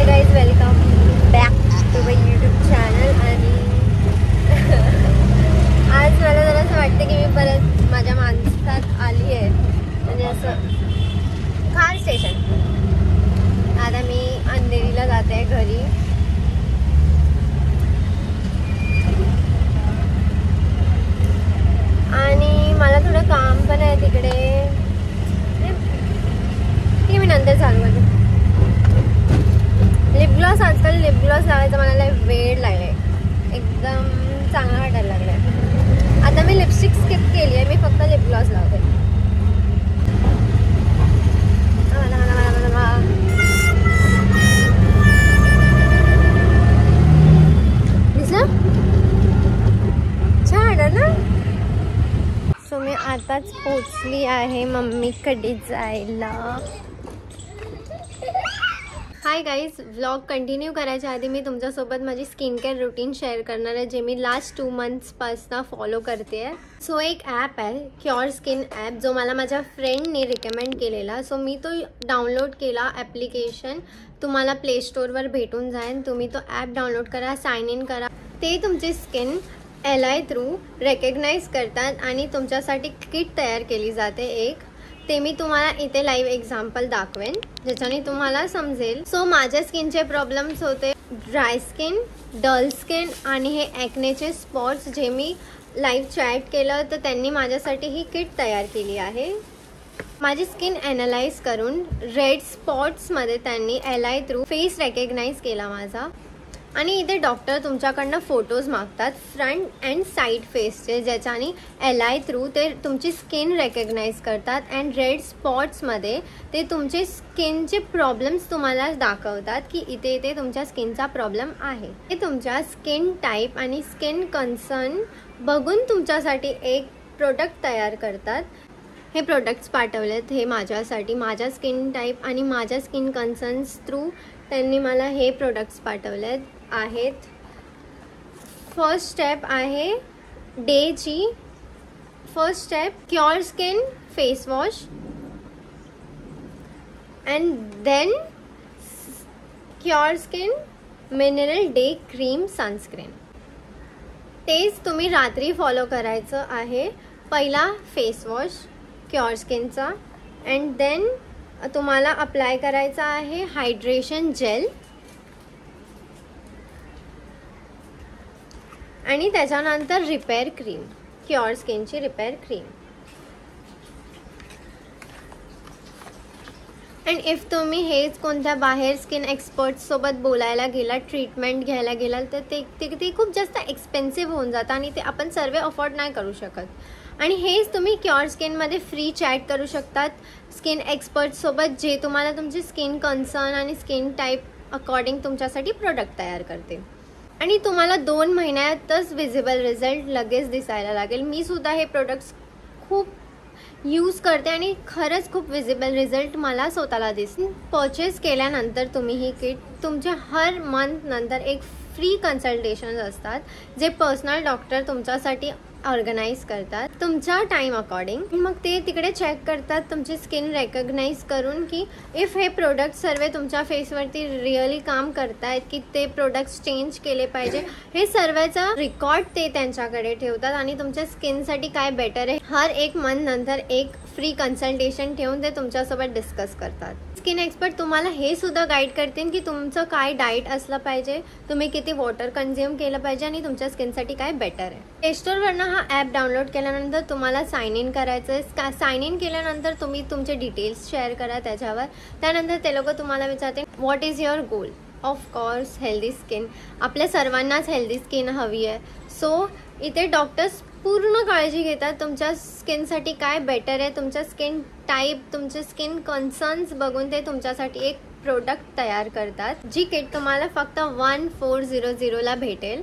Guys, welcome back to my YouTube channel. आणि आज मला जरा असं वाटतं की मी परत माझ्या माणसात आली आहे, म्हणजे असं खार स्टेशन. आता मी अंधेरीला जाते घरी. आणि मला थोडं काम पण आहे तिकडे, ते मी नंतर चालू करते. लिप ग्लॉस, आजकाल लिप ग्लॉस लावायचा मला वेळ लागलाय, एकदम चांगला वाटायला लागलाय. आता मी लिपस्टिक स्किप केली आहे, मी फक्त लिप ग्लॉस लावते. छान वाटत ना. सो मी आताच पोचली आहे मम्मीकडे जायला. हाय गाईज, व्लॉग कंटिन्यू करायच्या आधी मी तुमच्यासोबत माझी स्किन केअर रुटीन शेअर करणार आहे, जे मी लास्ट 2 मंथ्सपासून फॉलो करते आहे. सो एक ॲप आहे क्युअर स्किन ॲप, जो मला माझ्या फ्रेंडने रिकमेंड केलेला. सो मी तो डाउनलोड केला. ॲप्लिकेशन तुम्हाला प्ले स्टोअरवर भेटून जाईल. तुम्ही तो ॲप डाउनलोड करा, साइन इन करा. ते तुमची स्किन LI थ्रू रेकग्नाइज करतात आणि तुमच्यासाठी किट तयार केली जाते एक. ते मी तुम्हाला इथे लाईव्ह एक्झाम्पल दाखवेन, ज्याच्याने तुम्हाला समजेल. सो माझ्या स्किनचे प्रॉब्लेम्स होते ड्राय स्किन, डल स्किन आणि हे ॲक्नेचे स्पॉट्स, जे मी लाईव्ह चॅट केलं तर त्यांनी माझ्यासाठी ही किट तयार केली आहे. माझी स्किन ॲनालाइज करून रेड स्पॉट्समध्ये त्यांनी LI थ्रू फेस रेकग्नाइज केला माझा. आणि इथे डॉक्टर तुमच्याकडनं फोटोज मागतात फ्रंट अँड साईड फेसचे, ज्याच्याने LI थ्रू ते तुमची स्किन रेकग्नाइज करतात. अँड रेड स्पॉट्समध्ये ते तुमचे स्किनचे प्रॉब्लेम्स तुम्हाला दाखवतात की इथे इथे तुमच्या स्किनचा प्रॉब्लेम आहे. ते तुमच्या स्किन टाईप आणि स्किन कन्सर्न बघून तुमच्यासाठी एक प्रोडक्ट तयार करतात. हे प्रोडक्ट्स पाठवलेत हे माझ्यासाठी, माझ्या स्किन टाईप आणि माझ्या स्किन कन्सर्न्स थ्रू त्यांनी मला हे प्रोडक्ट्स पाठवलेत आहेत. फर्स्ट स्टेप आहे डेची. First step cure skin face wash and then cure skin mineral day cream sunscreen. तेच तुम्ही रात्री फॉलो करायचं आहे. पहिला फेस वॉश क्युअर स्किनचा अँड देन तुम्हाला अप्लाय करायचा आहे हायड्रेशन जेल आणि त्याच्यानंतर रिपेअर क्रीम, क्युअर स्किनची रिपेअर क्रीम. अँड इफ तुम्ही हेच कोणत्या बाहेर स्किन एक्सपर्ट्ससोबत बोलायला गेला, ट्रीटमेंट घ्यायला गेलात, तर ते खूप जास्त एक्सपेन्सिव्ह होऊन जातं आणि ते आपण सर्व अफोर्ड नाही करू शकत. आणि हेच तुम्ही क्युअर स्किनमध्ये फ्री चॅट करू शकतात स्किन एक्सपर्ट्ससोबत, जे तुम्हाला तुमची स्किन कन्सर्न आणि स्किन टाईप अकॉर्डिंग तुमच्यासाठी प्रोडक्ट तयार करते. आणि तुम्हाला 2 महिन्यातच विजिबल रिझल्ट लगेच दिसायला लागेल. मी सुद्धा हे प्रोडक्ट्स खूप यूज करते आणि खरंच खूप विजिबल रिझल्ट मला स्वतःला दिसते. परचेस केल्यानंतर तुम्ही ही किट तुमच्या हर मंथ नंतर एक फ्री कन्सल्टेशन असतात, जे पर्सनल डॉक्टर तुमच्यासाठी ऑर्गनाइज करतात तुमच्या टाईम अकॉर्डिंग. मग ते तिकडे चेक करतात तुमची स्किन रेकग्नाइज करून की इफ हे प्रोडक्ट सर्व तुमच्या फेसवरती रिअली काम करतायत, की ते प्रोडक्ट्स चेंज केले पाहिजे. हे सर्वांचा रेकॉर्ड ते त्यांच्याकडे ठेवतात आणि तुमच्या स्किनसाठी काय बेटर आहे हर एक मंथ नंतर एक फ्री कन्सल्टेशन ठेवून ते तुमच्यासोबत डिस्कस करतात. स्किन एक्सपर्ट तुम्हाला हे सुद्धा गाईड करतील की तुमचं काय डाएट असलं पाहिजे, तुम्ही किती वॉटर कंझ्युम केलं पाहिजे आणि तुमच्या स्किनसाठी काय बेटर आहे. प्ले स्टोअरवरनं हा ॲप डाउनलोड केल्यानंतर तुम्हाला साइन इन करायचं आहे. साइन इन केल्यानंतर तुम्ही तुमचे डिटेल्स शेअर करा त्याच्यावर. त्यानंतर ते लोक तुम्हाला विचारते what is your goal. Of course healthy skin. आपल्या सर्वांनाच हेल्दी स्किन हवी आहे. सो इथे डॉक्टर्स पूर्ण काळजी घेतात तुमच्या स्किनसाठी काय बेटर आहे, तुमच्या स्किन टाईप, तुमचे स्किन कन्सर्न्स बघून ते तुमच्यासाठी एक प्रोडक्ट तयार करतात, जी किट तुम्हाला फक्त 1400ला भेटेल.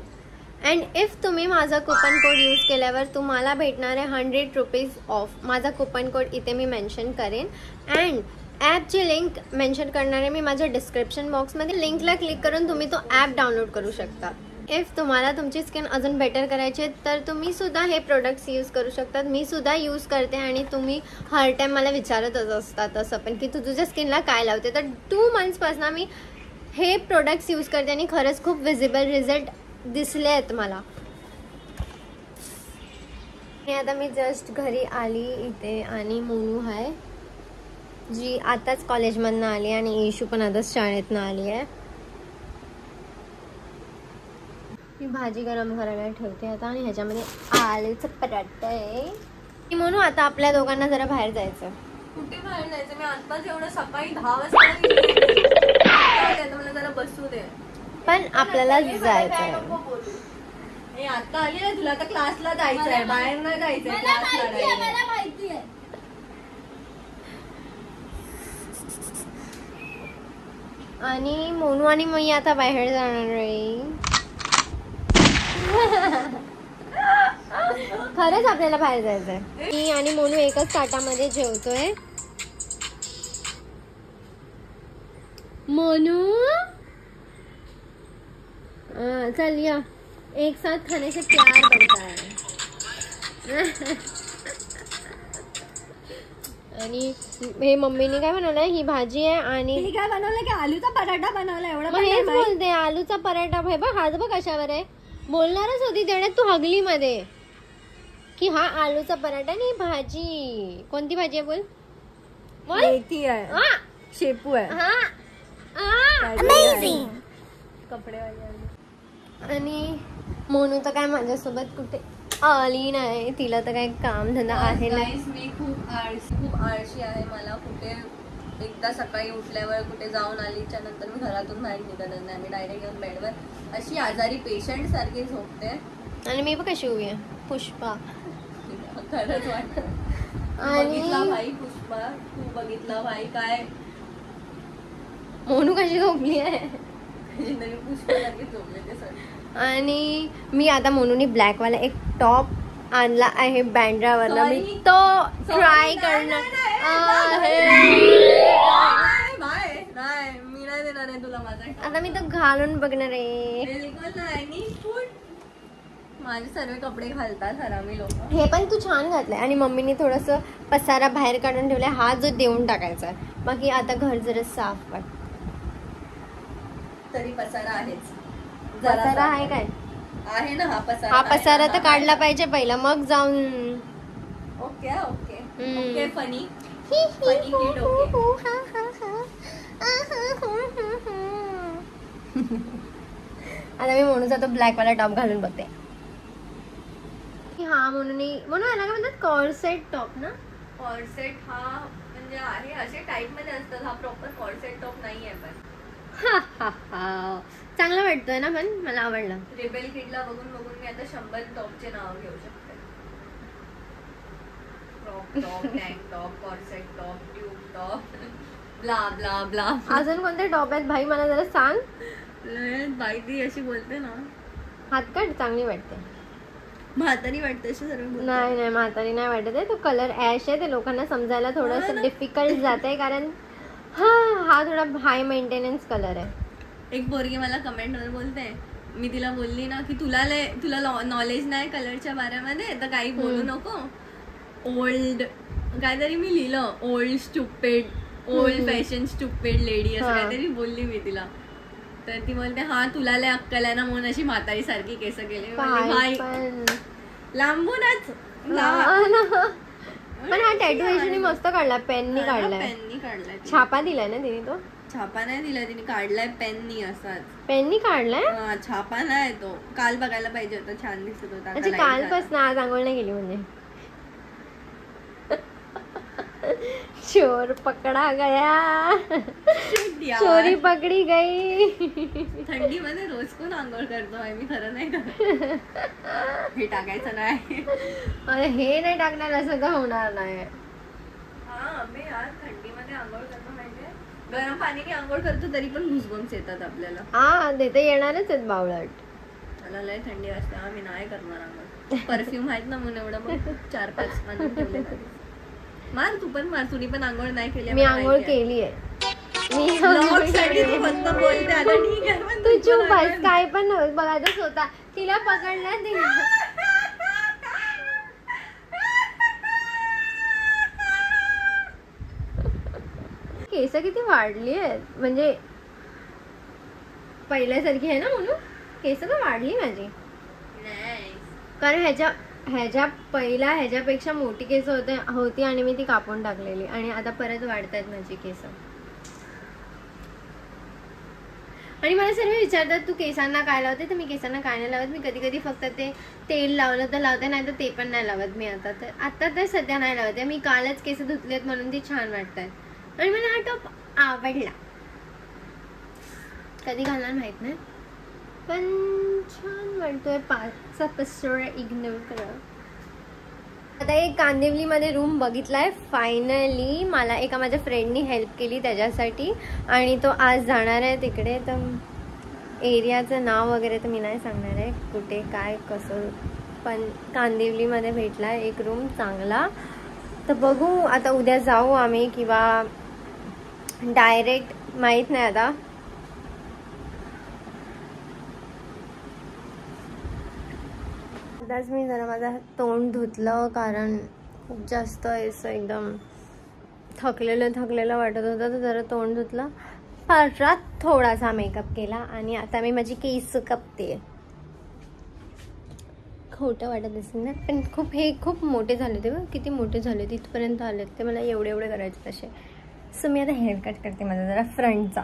अँड इफ तुम्ही माझा कुपन कोड यूज केल्यावर तुम्हाला भेटणार आहे 100 रुपीज ऑफ. माझा कुपन कोड इथे मी मेन्शन करेन. अँड ॲपची लिंक मेन्शन करणार आहे मी माझ्या डिस्क्रिप्शन बॉक्समध्ये. लिंकला क्लिक करून तुम्ही तो ॲप डाउनलोड करू शकता. इफ तुम्हाला तुमची स्किन अजून बेटर करायची तर तुम्ही सुद्धा हे प्रोडक्ट्स यूज करू शकतात. मी सुद्धा यूज करते आणि तुम्ही हर टाइम मला विचारतच असतात असं पण की तू तुझ्या स्किनला काय लावते. तर 2 मंथ्सपासून मी हे प्रोडक्ट्स यूज करते आणि खरंच खूप विजिबल रिझल्ट दिसले आहेत मला. हे आता मी जस्ट घरी आली इथे आणि मोनू आहे जी आताच कॉलेजमधनं आली आणि इशू पण आताच शाळेतनं आली आहे. मी भाजी गरम करायला ठेवते आता आणि ह्याच्यामध्ये आलूचं पराठा आहे. म्हणून आता आपल्या दोघांना जरा बाहेर जायचं. कुठे बाहेर जायचं? मी आताच एवढं सकाळी 10 वाजता मला जरा बसू दे. पण आपल्याला जायचं. आता आली ना तुला तर क्लासला जायचंय, बाहेर नाही जायचंय. क्लासला माहितीये. आणि मोनू आणि मी आता बाहेर जाणार आहे. खरंच आपल्याला बाहेर जायचंय. मी आणि मोनू एकच ताटामध्ये जेवतोय. मोनू चल या, एक साथ खाने से प्यार बढ़ता है. आणि हे मम्मीने काय बनवलंय, ही भाजी आहे आणि काय बनवलं की आलूचा पराठा बनवला. एवढं हेच बोलते, आलूचा पराठा. भाई बघ हात बघ कशावर आहे. बोलणारच होती तेवढ्यात तू हगली मध्ये की हा आलूचा पराठा आणि भाजी. कोणती भाजी आहे बोल? मेथी आहे, शेपू आहे, कपडेवाली. आणि मोनू तर काय माझ्यासोबत कुठे आली नाही. तिला तर काय काम धंदा आहे नाही. मी खूप आळशी आहे. मला कुठे एकदा सकाळी उठल्यावर कुठे जाऊन आलीच्या नंतर मी घरातून बाहेर निघत नाही. मी डायरेक्ट येऊन बेडवर अशी आजारी पेशंट सारखी झोपते. आणि मी पण कशी उभी आहे पुष्पा. खरंच वाटत. बघितला भाई पुष्पा, तू बघितला भाई काय मोनू कशी झोपली आहे. पुष्पा सारखी झोपले ते सर. आणि मी आता मोनूनी ब्लॅक वाला एक टॉप आणला आहे बँड्रावरला. मी तो ट्राय करणार मी नाही देणार आहे तुला माझा. आता मी तो घालून बघणार आहे. माझे सर्व कपडे घालतात हरामी लोक. हे पण तू छान घातलंय. आणि मम्मीने थोडस पसारा बाहेर काढून ठेवलाय. हा जो देऊन टाकायचा आहे. बाकी आता घर जरा साफ वाट. तरी पसारा आहेच. पसारा आहे काय? आहे ना हा पसारा. हा पसारा तर काढला पाहिजे पहिला, मग जाऊन. Okay okay okay. Funny funny kid. Okay. आता मी मोनूचा तो ब्लॅक वाला टॉप घालून बघते. हा म्हणून याला काय म्हणतात, कॉर्सेट टॉप ना. कॉर्सेट हा म्हणजे आहे असे टाईप मध्ये असतात. हा प्रॉपर कॉर्सेट टॉप नाहीये. पण चांगला वाटतोय ना, पण मला आवडला. रेबेल किडला बघून बघून मी आता 100 टॉपचे नाव घेऊ शकते. Crop top, tank top, corset top, tube top, blah blah blah. अजून कोणते टॉप आहेत भाई मला जरा सांग. बाई ती अशी बोलते ना, हातकट चांगली वाटते. म्हातारी वाटते अशी सर्व. नाही म्हातारी नाही वाटत आहे. तो कलर ऍश आहे. ते लोकांना समजायला थोडंसं डिफिकल्ट जात आहे, कारण हा थोडा हाय मेंटेनन्स कलर आहे. एक पोरगी मला कमेंट वर बोलते, मी तिला बोलली ना की तुला नॉलेज नाही कलरच्या बाऱ्यामध्ये तर काही बोलू नको. ओल्ड काहीतरी मी लिहिलं, old stupid, old fashion stupid lady असं काहीतरी बोलली मी तिला. तर ती बोलते हा तुला लय अक्कल आहे ना म्हणून अशी म्हातारी सारखी केस केले. भाई लांबूनच. पण हा टॅटूएशन मस्त काढला, पेननी काढलाय. छापा दिलाय ना तिने. तो छापा नाही दिला तिने, काढलाय पेननी. असाच पेननी काढलाय. छापा नाही तो. काल बघायला पाहिजे होता, छान दिसत होता. अच्छा कालपासून आज आंघोळ नाही गेली म्हणजे. चोर पकडा गया, चोरी पकडी गई. थंडी मध्ये रोज कोण आंघोळ करतो आहे. मी खरं नाही करत. हे टाकायचं नाही. अरे हे नाही टाकणार असं तर होणार नाही. हा मी आज थंडीमध्ये आंघोळ करतो माहितीये. गरम पाणीने आंघोळ करतो तरी पण घुसबम्स येतात आपल्याला. हा ते येणारच आहेत बावळट. मला लय थंडी असते. मी नाही करणार आंघोळ. परफ्यूम आहेत ना म्हणून एवढं मग 4-5 आणून ठेवले. मार तू पण मार. तुझी पण आंघोळ नाही केली. मी आंघोळ केली आहे. मी फक्त बोलते आता. ठीक आहे तू चुप बस. काय पण बघायचंच होता. तिला पकडलं ते. केस किती वाढली आहेत म्हणजे पहिल्यासारखी आहे ना म्हणून. केस तर वाढली माझी, नाही कारण ह्याच्यापेक्षा मोठी केस होती आणि मी ती कापून टाकलेली आणि आता परत वाढतायत माझी केस. आणि मला सर्व विचारतात तू केसांना काय लावते, तर मी केसांना काय नाही लावत. मी कधी कधी फक्त ते तेल लावलं तर लावते, नाही तर ते पण नाही लावत मी. आता तर सध्या नाही लावते. मी कालच केस धुतलेत म्हणून ती छान वाटतात आणि मला हा टॉप आवडला. कधी घालणार माहित नाही, पण छान वाटतोय. 5चा पिस्टोरा इग्नोर करा. आता एक कांदिवलीमध्ये रूम बघितलाय फायनली. मला एका माझ्या फ्रेंडनी हेल्प केली त्याच्यासाठी आणि तो आज जाणार आहे तिकडे. तर एरियाचं नाव वगैरे तर मी नाही सांगणार आहे कुठे काय कसं, पण कांदिवलीमध्ये भेटला एक रूम चांगला. तर बघू आता उद्या जाऊ आम्ही किंवा डायरेक्ट माहीत नाही आता. आताच मी जरा माझं तोंड धुतलं कारण खूप जास्त असं एकदम थकलेलं वाटत होतं. तर जरा तोंड धुतलं, परत थोडासा मेकअप केला आणि आता मी माझी केस कापते. खोटं वाटत असेल ना, पण खूप मोठे झाले ते बघ, किती मोठे झाले तिथपर्यंत आले ते. मला एवढे करायचे तसे. सो मी आता हेअर कट करते माझा जरा फ्रंटचा.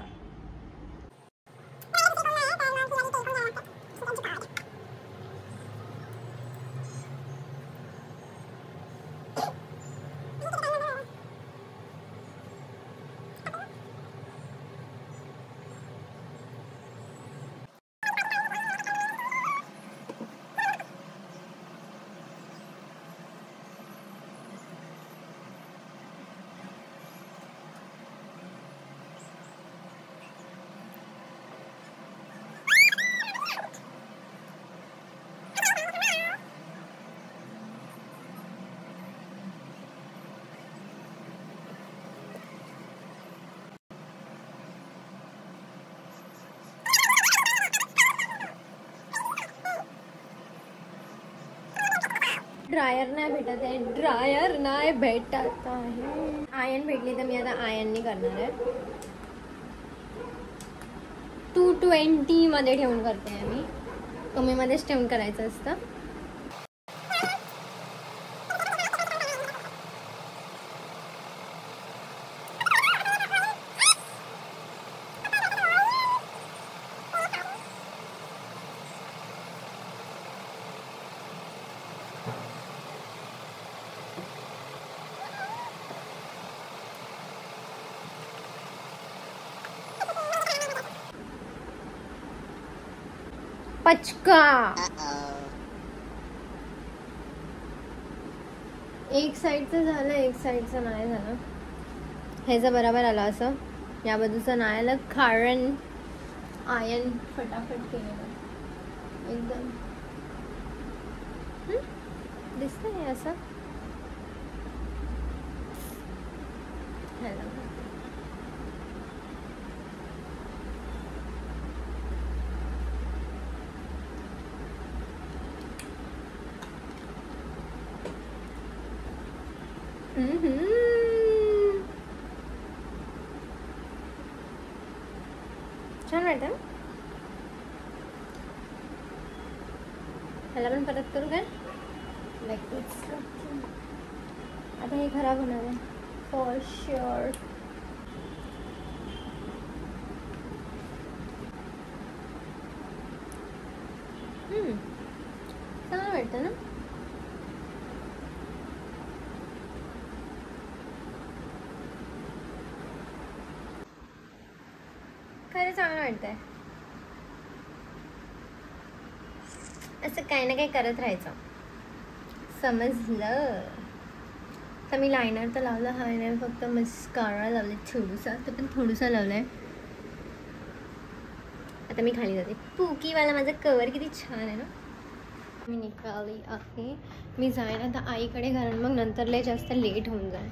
ड्रायर नाही भेटत आहे, ड्रायर नाही भेटत आहे. आयन भेटली तर मी आता आयननी करणार आहे. 220 मध्ये ठेवून करते आहे मी, कमी मध्येच ठेवून करायचं असतं. पचका एक साईडचं झालं, एक साईडचं नाही झालं. ह्याचं बरोबर आलं असं, या बाजूचं नाही आलं कारण आयन फटाफट केलेलं एकदम. दिसतंय हे असं. ह्याला छान वाटतं. ह्याला पण परत करू काय? आता हे खराब होणार आहे फॉर शुअर. चांगलं वाटतं ना. खरं चांगलं वाटतंय. असं काही ना काही करत राहायचं, समजलं. तर मी लायनर तर लावलं, हा नाही फक्त मस्कारा लावले थोडंसं, तर पण थोडंसं लावलंय. आता मी खाली जाते. पुकीवाला माझं कवर किती छान आहे ना. मी निघाली आहे, मी जाईन आता आईकडे, कारण मग नंतर लय जास्त लेट होऊन जाईल.